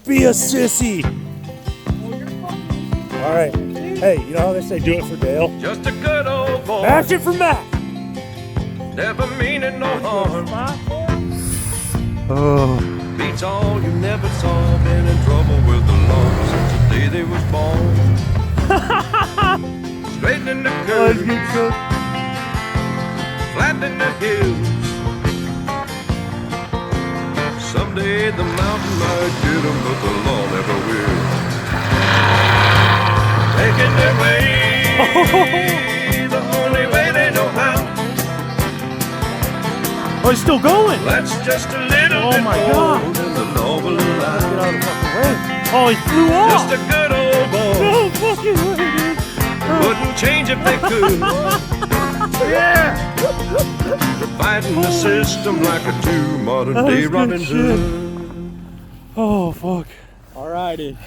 be a sissy. All right. Hey, you know how they say do it for Dale? Just a good old boy. That's it for Matt. Never meaning no harm. Oh. Beats all you never saw. Been in trouble with the law since the day they was born. Straightening the curves, flattening the hills. Someday the mountain might get them, but the law never will. Taking their way, the only way they know how. Oh, he's still going. That's just a little bit my more God. than the law will allow. Get out of the fucking way. Oh, he flew off. Just a good old boy. No fucking way, dude. Wouldn't change if they could. Yeah. Fighting the system like a true modern That day was good Robin shit. Hood. Oh, fuck. Alrighty.